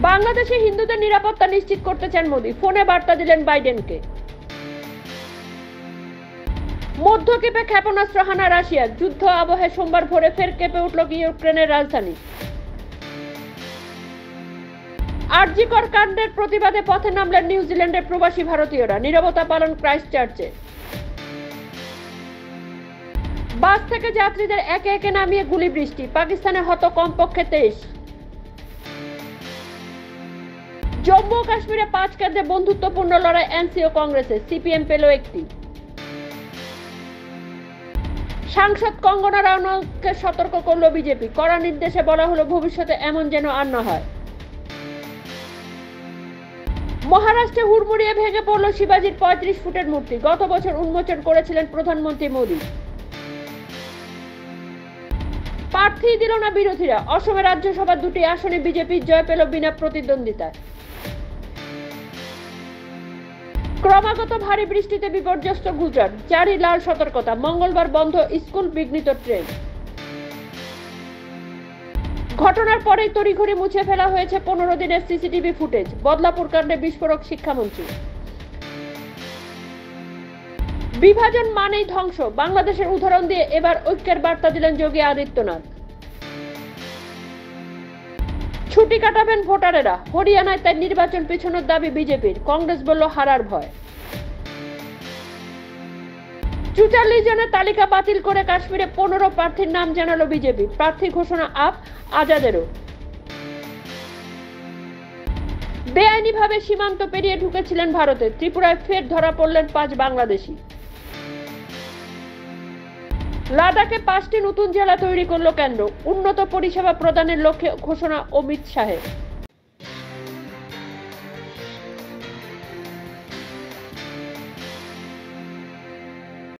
বাংলাদেশে হিন্দুদের নিরাপত্তা নিশ্চিত করতে চান মোদি, ফোনে বার্তা দিলেন বাইডেনকে। মধ্যদ্বীপে ক্ষেপণাস্ত্র হানা রাশিয়ার, যুদ্ধ আবহে সোমবার ভোরে ফের কেঁপে উঠল ইউক্রেনের রাজধানী। আরজিকর কাণ্ডের প্রতিবাদে পথে নামলেন নিউজিল্যান্ডের প্রবাসী ভারতীয়রা, নীরবতা পালন ক্রাইস্টচার্চে। বাস থেকে যাত্রীদের একে একে নামিয়ে গুলি বৃষ্টি, পাকিস্তানে হত কমপক্ষে 23। জম্মু ও কাশ্মীরে 5 কেন্দ্রে বন্ধুত্বপূর্ণ লড়াই এনসি ও কংগ্রেসে, সিপিএম পেল একটি। সাংসদ কঙ্গনা রানাওয়াতকে সতর্ক করল বিজেপি, কড়া নির্দেশে বলা হলো ভবিষ্যতে এমন যেন আর না হয়। মহারাষ্ট্রে হুড়মুড়িয়ে ভেঙে পড়ল শিবাজির 35 ফুটের মূর্তি, গত বছর উন্মোচন করেছিলেন প্রধানমন্ত্রী মোদি। প্রার্থী দিল না বিরোধীরা, অসমে রাজ্যসভার 2টি আসনে বিজেপি জয় পেল বিনা প্রতিদ্বন্দ্বিতায়। ক্রমাগত ভারী বৃষ্টিতে বিপর্যস্ত গুজরাট, জারি লাল সতর্কতা, মঙ্গলবার বন্ধ স্কুল, বিঘ্নিত ট্রেন। ঘটনার পরেই তড়িঘড়ি মুছে ফেলা হয়েছে 15 দিনের সিসিটিভি ফুটেজ, বদলাপুর কাণ্ডে বিস্ফোরক শিক্ষামন্ত্রী। বিভাজন মানেই ধ্বংস, বাংলাদেশের উদাহরণ দিয়ে এবার ঐক্যের বার্তা দিলেন যোগী আদিত্যনাথ। ছুটি কাটাবেন ভোটারেরা, হরিয়ানায় তাই নির্বাচন পিছনের দাবি বিজেপির, কংগ্রেস বলল হারার ভয়। 44 জনের তালিকা বাতিল করে কাশ্মীরে 15 প্রার্থীর নাম জানালো বিজেপি, প্রার্থী ঘোষণা আজাদেরও। বেআইনিভাবে সীমান্ত পেরিয়ে ঢুকেছিলেন ভারতে, ত্রিপুরায় ফের ধরা পড়লেন 5 বাংলাদেশি। লাদাখে 5টি নতুন জেলা তৈরি করল কেন্দ্র, উন্নত পরিষেবা প্রদানের লক্ষ্যে ঘোষণা অমিত শাহের।